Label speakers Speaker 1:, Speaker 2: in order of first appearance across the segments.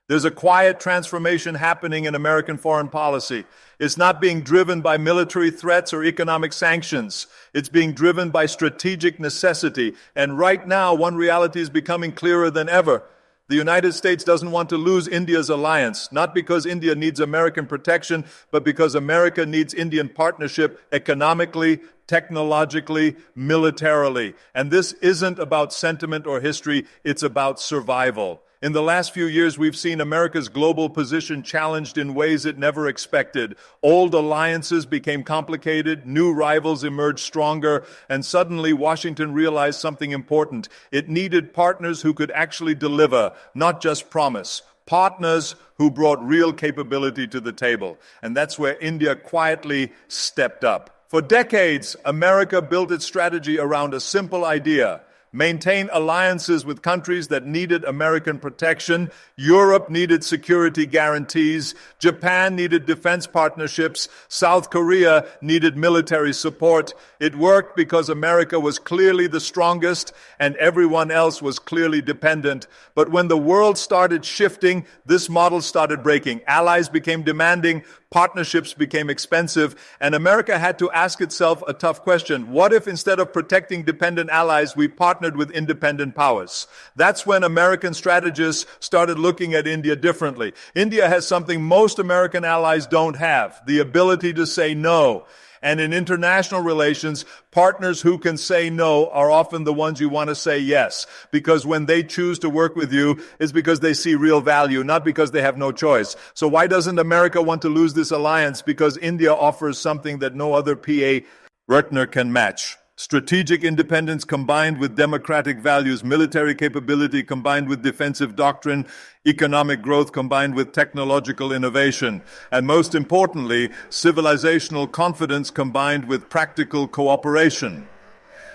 Speaker 1: There's a quiet transformation happening in American foreign policy. It's not being driven by military threats or economic sanctions. It's being driven by strategic necessity. And right now, one reality is becoming clearer than ever. The United States doesn't want to lose India's alliance, not because India needs American protection, but because America needs Indian partnership economically, technologically, militarily. And this isn't about sentiment or history, it's about survival. In the last few years, we've seen America's global position challenged in ways it never expected. Old alliances became complicated, new rivals emerged stronger, and suddenly Washington realized something important. It needed partners who could actually deliver, not just promise. Partners who brought real capability to the table. And that's where India quietly stepped up. For decades, America built its strategy around a simple idea: maintain alliances with countries that needed American protection. Europe needed security guarantees. Japan needed defense partnerships. South Korea needed military support. It worked because America was clearly the strongest and everyone else was clearly dependent. But when the world started shifting, this model started breaking. Allies became demanding. Partnerships became expensive, and America had to ask itself a tough question. What if instead of protecting dependent allies, we partnered with independent powers? That's when American strategists started looking at India differently. India has something most American allies don't have: the ability to say no. And in international relations, partners who can say no are often the ones you want to say yes. Because when they choose to work with you, it's because they see real value, not because they have no choice. So why doesn't America want to lose this alliance? Because India offers something that no other PA Rutner can match. Strategic independence combined with democratic values, military capability combined with defensive doctrine, economic growth combined with technological innovation, and most importantly, civilizational confidence combined with practical cooperation.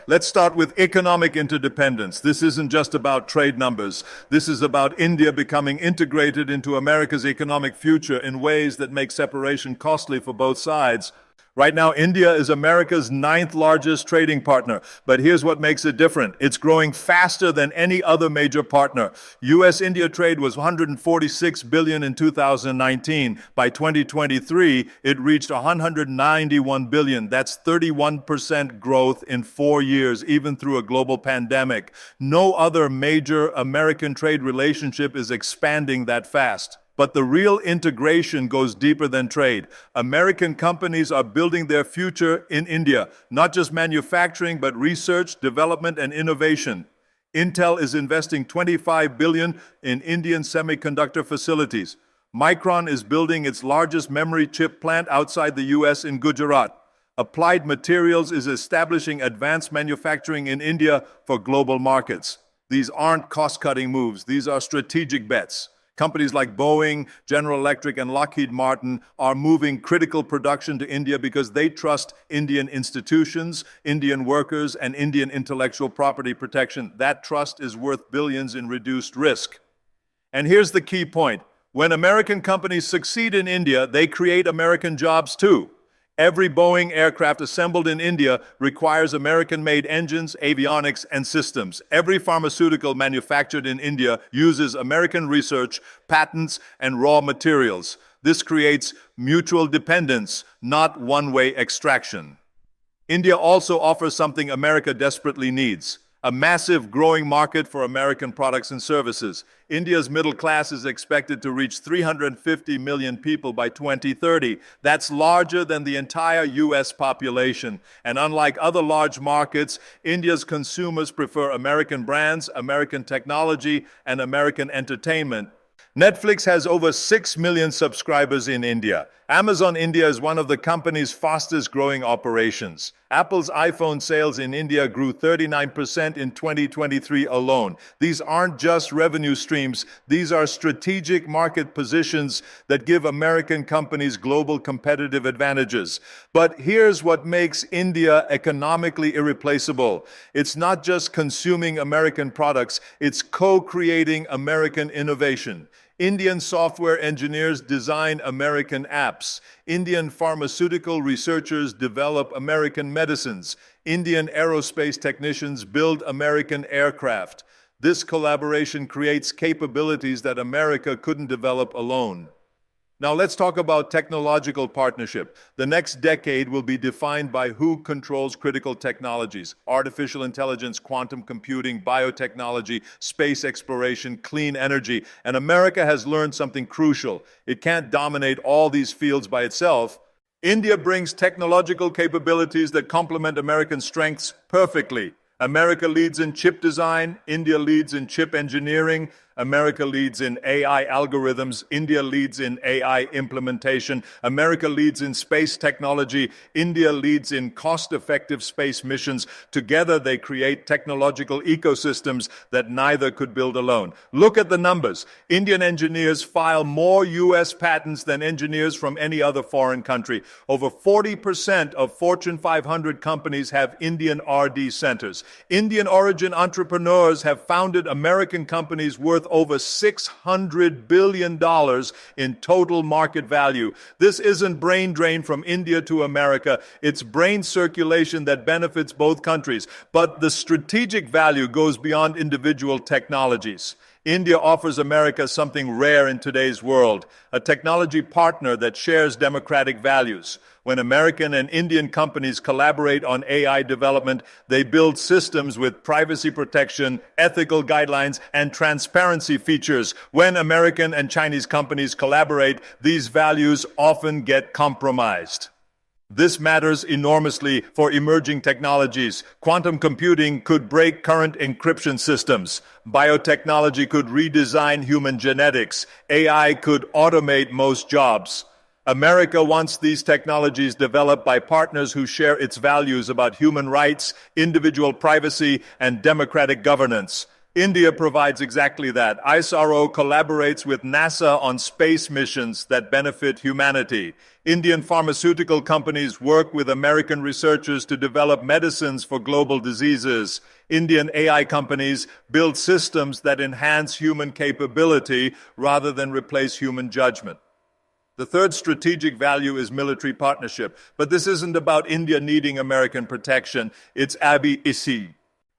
Speaker 1: Let's start with economic interdependence. This isn't just about trade numbers. This is about India becoming integrated into America's economic future in ways that make separation costly for both sides. Right now, India is America's 9th largest trading partner. But here's what makes it different. It's growing faster than any other major partner. U.S.-India trade was $146 billion in 2019. By 2023, it reached $191 billion. That's 31% growth in 4 years, even through a global pandemic. No other major American trade relationship is expanding that fast. But the real integration goes deeper than trade. American companies are building their future in India, not just manufacturing, but research, development, and innovation. Intel is investing $25 billion in Indian semiconductor facilities. Micron is building its largest memory chip plant outside the U.S. in Gujarat. Applied Materials is establishing advanced manufacturing in India for global markets. These aren't cost-cutting moves. These are strategic bets. Companies like Boeing, General Electric, and Lockheed Martin are moving critical production to India because they trust Indian institutions, Indian workers, and Indian intellectual property protection. That trust is worth billions in reduced risk. And here's the key point. When American companies succeed in India, they create American jobs too. Every Boeing aircraft assembled in India requires American-made engines, avionics, and systems. Every pharmaceutical manufactured in India uses American research, patents, and raw materials. This creates mutual dependence, not one-way extraction. India also offers something America desperately needs: a massive growing market for American products and services. India's middle class is expected to reach 350 million people by 2030. That's larger than the entire U.S. population. And unlike other large markets, India's consumers prefer American brands, American technology, and American entertainment. Netflix has over 6 million subscribers in India. Amazon India is one of the company's fastest growing operations. Apple's iPhone sales in India grew 39% in 2023 alone. These aren't just revenue streams. These are strategic market positions that give American companies global competitive advantages. But here's what makes India economically irreplaceable. It's not just consuming American products, it's co-creating American innovation. Indian software engineers design American apps. Indian pharmaceutical researchers develop American medicines. Indian aerospace technicians build American aircraft. This collaboration creates capabilities that America couldn't develop alone. Now let's talk about technological partnership. The next decade will be defined by who controls critical technologies: artificial intelligence, quantum computing, biotechnology, space exploration, clean energy. And America has learned something crucial. It can't dominate all these fields by itself. India brings technological capabilities that complement American strengths perfectly. America leads in chip design, India leads in chip engineering, America leads in AI algorithms, India leads in AI implementation, America leads in space technology, India leads in cost-effective space missions. Together they create technological ecosystems that neither could build alone. Look at the numbers. Indian engineers file more US patents than engineers from any other foreign country. Over 40% of Fortune 500 companies have Indian R&D centers. Indian origin entrepreneurs have founded American companies worth over $600 billion in total market value. This isn't brain drain from India to America. It's brain circulation that benefits both countries. But the strategic value goes beyond individual technologies. India offers America something rare in today's world: a technology partner that shares democratic values. When American and Indian companies collaborate on AI development, they build systems with privacy protection, ethical guidelines, and transparency features. When American and Chinese companies collaborate, these values often get compromised. This matters enormously for emerging technologies. Quantum computing could break current encryption systems. Biotechnology could redesign human genetics. AI could automate most jobs. America wants these technologies developed by partners who share its values about human rights, individual privacy, and democratic governance. India provides exactly that. ISRO collaborates with NASA on space missions that benefit humanity. Indian pharmaceutical companies work with American researchers to develop medicines for global diseases. Indian AI companies build systems that enhance human capability rather than replace human judgment. The third strategic value is military partnership. But this isn't about India needing American protection. It's ABC.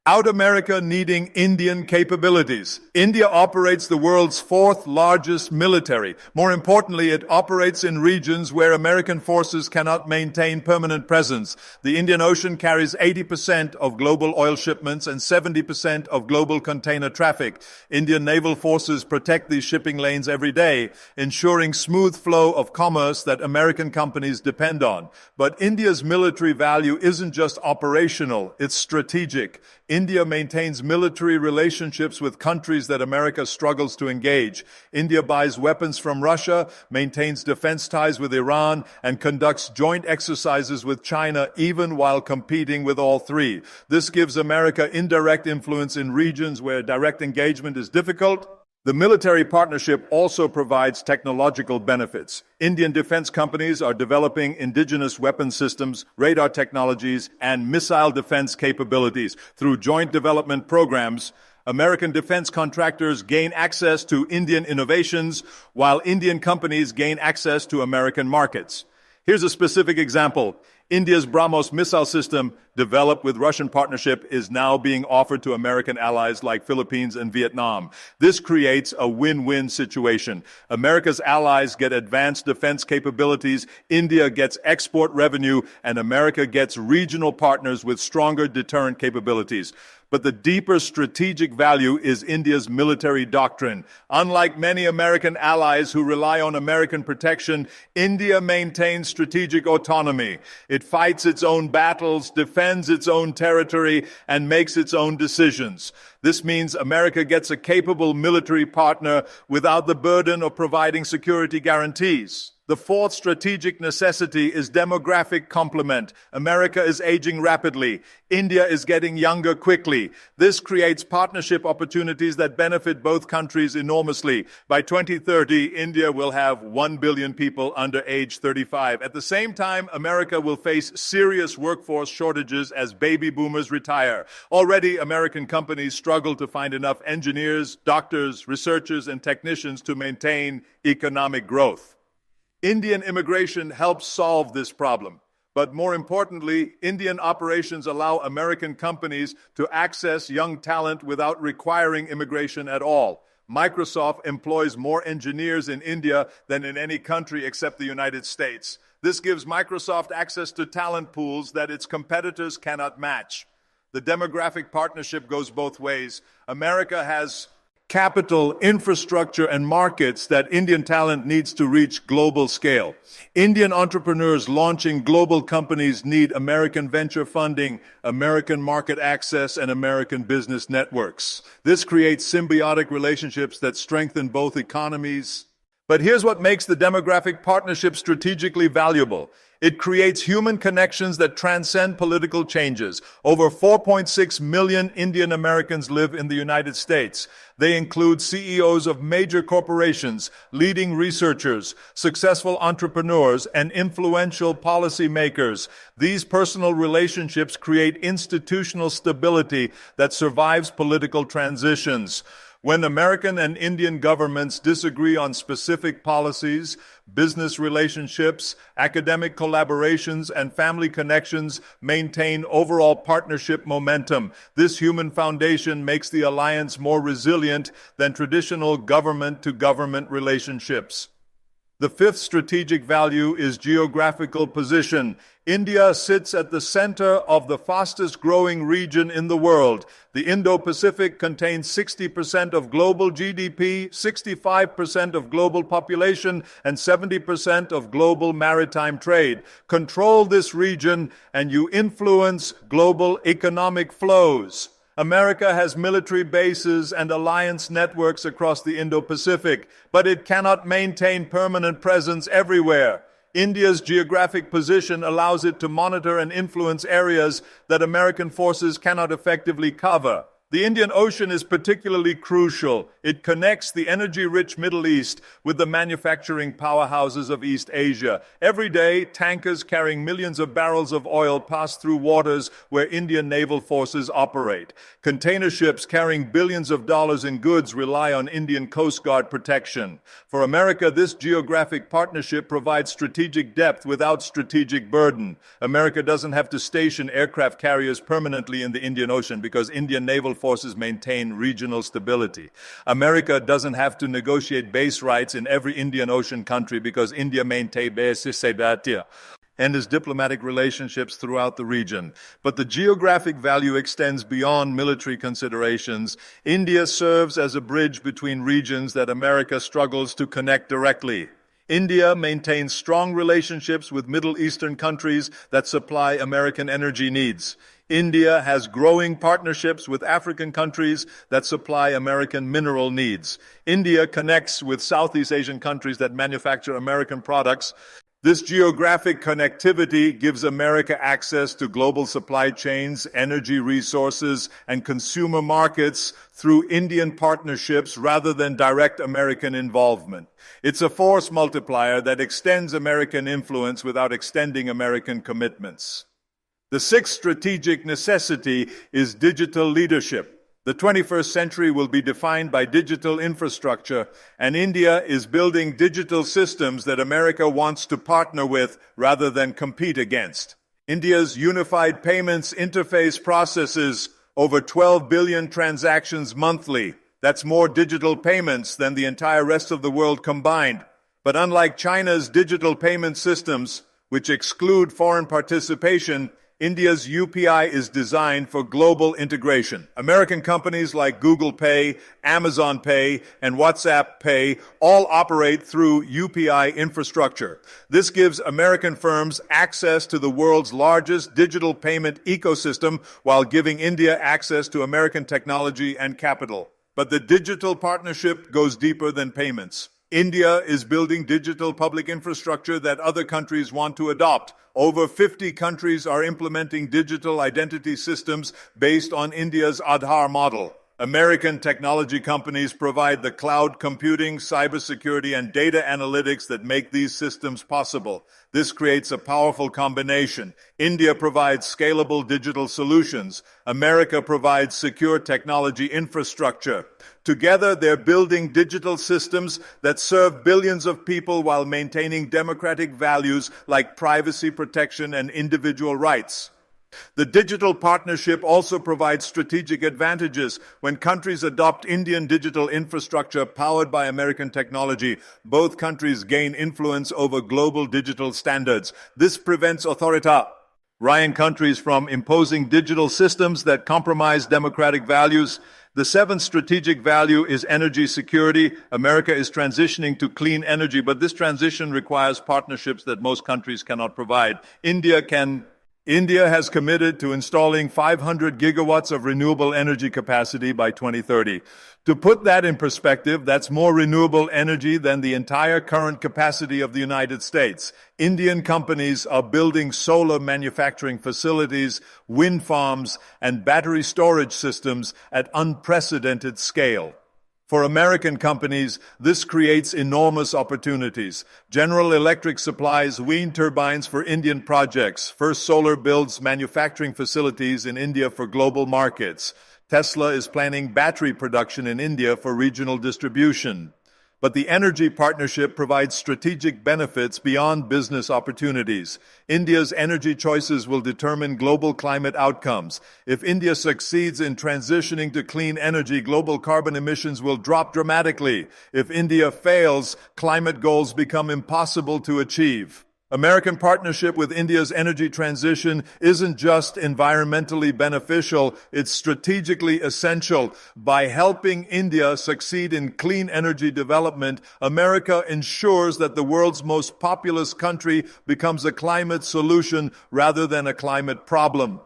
Speaker 1: Out America needing Indian capabilities. India operates the world's fourth largest military. More importantly, it operates in regions where American forces cannot maintain permanent presence. The Indian Ocean carries 80% of global oil shipments and 70% of global container traffic. Indian naval forces protect these shipping lanes every day, ensuring smooth flow of commerce that American companies depend on. But India's military value isn't just operational, it's strategic. India maintains military relationships with countries that America struggles to engage. India buys weapons from Russia, maintains defense ties with Iran, and conducts joint exercises with China even while competing with all three. This gives America indirect influence in regions where direct engagement is difficult. The military partnership also provides technological benefits. Indian defense companies are developing indigenous weapon systems, radar technologies, and missile defense capabilities. Through joint development programs, American defense contractors gain access to Indian innovations, while Indian companies gain access to American markets. Here's a specific example. India's BrahMos missile system, developed with Russian partnership, is now being offered to American allies like Philippines and Vietnam. This creates a win-win situation. America's allies get advanced defense capabilities, India gets export revenue, and America gets regional partners with stronger deterrent capabilities. But the deeper strategic value is India's military doctrine. Unlike many American allies who rely on American protection, India maintains strategic autonomy. It fights its own battles, defends its own territory, and makes its own decisions. This means America gets a capable military partner without the burden of providing security guarantees. The fourth strategic necessity is demographic complement. America is aging rapidly. India is getting younger quickly. This creates partnership opportunities that benefit both countries enormously. By 2030, India will have 1 billion people under age 35. At the same time, America will face serious workforce shortages as baby boomers retire. Already, American companies struggle to find enough engineers, doctors, researchers, and technicians to maintain economic growth. Indian immigration helps solve this problem. But more importantly, Indian operations allow American companies to access young talent without requiring immigration at all. Microsoft employs more engineers in India than in any country except the United States. This gives Microsoft access to talent pools that its competitors cannot match. The demographic partnership goes both ways. America has capital, infrastructure, and markets that Indian talent needs to reach global scale. Indian entrepreneurs launching global companies need American venture funding, American market access, and American business networks. This creates symbiotic relationships that strengthen both economies. But here's what makes the demographic partnership strategically valuable. It creates human connections that transcend political changes. Over 4.6 million Indian Americans live in the United States. They include CEOs of major corporations, leading researchers, successful entrepreneurs, and influential policymakers. These personal relationships create institutional stability that survives political transitions. When American and Indian governments disagree on specific policies, business relationships, academic collaborations, and family connections maintain overall partnership momentum. This human foundation makes the alliance more resilient than traditional government-to-government relationships. The fifth strategic value is geographical position. India sits at the center of the fastest-growing region in the world. The Indo-Pacific contains 60% of global GDP, 65% of global population, and 70% of global maritime trade. Control this region, and you influence global economic flows. America has military bases and alliance networks across the Indo-Pacific, but it cannot maintain permanent presence everywhere. India's geographic position allows it to monitor and influence areas that American forces cannot effectively cover. The Indian Ocean is particularly crucial. It connects the energy-rich Middle East with the manufacturing powerhouses of East Asia. Every day, tankers carrying millions of barrels of oil pass through waters where Indian naval forces operate. Container ships carrying billions of dollars in goods rely on Indian Coast Guard protection. For America, this geographic partnership provides strategic depth without strategic burden. America doesn't have to station aircraft carriers permanently in the Indian Ocean because Indian naval forces maintain regional stability. America doesn't have to negotiate base rights in every Indian Ocean country because India maintains bases and its diplomatic relationships throughout the region. But the geographic value extends beyond military considerations. India serves as a bridge between regions that America struggles to connect directly. India maintains strong relationships with Middle Eastern countries that supply American energy needs. India has growing partnerships with African countries that supply American mineral needs. India connects with Southeast Asian countries that manufacture American products. This geographic connectivity gives America access to global supply chains, energy resources, and consumer markets through Indian partnerships rather than direct American involvement. It's a force multiplier that extends American influence without extending American commitments. The sixth strategic necessity is digital leadership. The 21st century will be defined by digital infrastructure, and India is building digital systems that America wants to partner with rather than compete against. India's unified payments interface processes over 12 billion transactions monthly. That's more digital payments than the entire rest of the world combined. But unlike China's digital payment systems, which exclude foreign participation, India's UPI is designed for global integration. American companies like Google Pay, Amazon Pay, and WhatsApp Pay all operate through UPI infrastructure. This gives American firms access to the world's largest digital payment ecosystem while giving India access to American technology and capital. But the digital partnership goes deeper than payments. India is building digital public infrastructure that other countries want to adopt. Over 50 countries are implementing digital identity systems based on India's Aadhaar model. American technology companies provide the cloud computing, cybersecurity, and data analytics that make these systems possible. This creates a powerful combination. India provides scalable digital solutions. America provides secure technology infrastructure. Together, they're building digital systems that serve billions of people while maintaining democratic values like privacy protection and individual rights. The digital partnership also provides strategic advantages. When countries adopt Indian digital infrastructure powered by American technology, both countries gain influence over global digital standards. This prevents authoritarian countries from imposing digital systems that compromise democratic values. The seventh strategic value is energy security. America is transitioning to clean energy, but this transition requires partnerships that most countries cannot provide. India has committed to installing 500 gigawatts of renewable energy capacity by 2030. To put that in perspective, that's more renewable energy than the entire current capacity of the United States. Indian companies are building solar manufacturing facilities, wind farms, and battery storage systems at unprecedented scale. For American companies, this creates enormous opportunities. General Electric supplies wind turbines for Indian projects. First Solar builds manufacturing facilities in India for global markets. Tesla is planning battery production in India for regional distribution. But the energy partnership provides strategic benefits beyond business opportunities. India's energy choices will determine global climate outcomes. If India succeeds in transitioning to clean energy, global carbon emissions will drop dramatically. If India fails, climate goals become impossible to achieve. American partnership with India's energy transition isn't just environmentally beneficial, it's strategically essential. By helping India succeed in clean energy development, America ensures that the world's most populous country becomes a climate solution rather than a climate problem.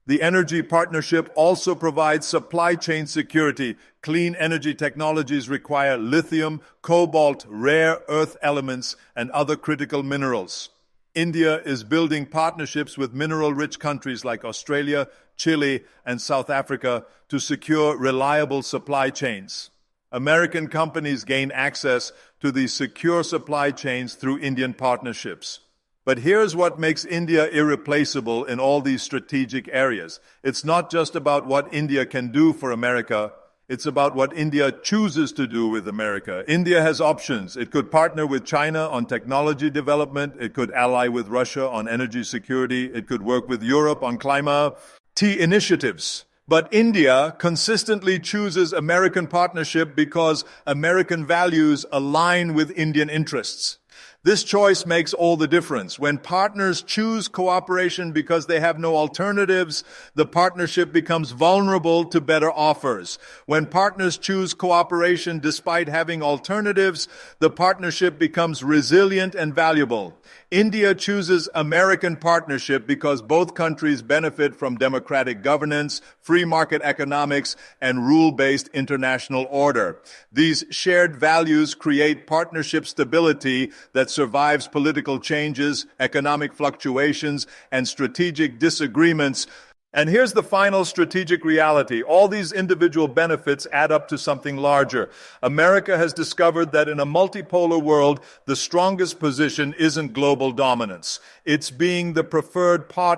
Speaker 1: The energy partnership also provides supply chain security. Clean energy technologies require lithium, cobalt, rare earth elements, and other critical minerals. India is building partnerships with mineral-rich countries like Australia, Chile, and South Africa to secure reliable supply chains. American companies gain access to these secure supply chains through Indian partnerships. But here's what makes India irreplaceable in all these strategic areas. It's not just about what India can do for America, it's about what India chooses to do with America. India has options. It could partner with China on technology development. It could ally with Russia on energy security. It could work with Europe on climate initiatives. But India consistently chooses American partnership because American values align with Indian interests. This choice makes all the difference. When partners choose cooperation because they have no alternatives, the partnership becomes vulnerable to better offers. When partners choose cooperation despite having alternatives, the partnership becomes resilient and valuable. India chooses American partnership because both countries benefit from democratic governance, free market economics, and rule-based international order. These shared values create partnership stability that survives political changes, economic fluctuations, and strategic disagreements. And here's the final strategic reality. All these individual benefits add up to something larger. America has discovered that in a multipolar world, the strongest position isn't global dominance. It's being the preferred partner.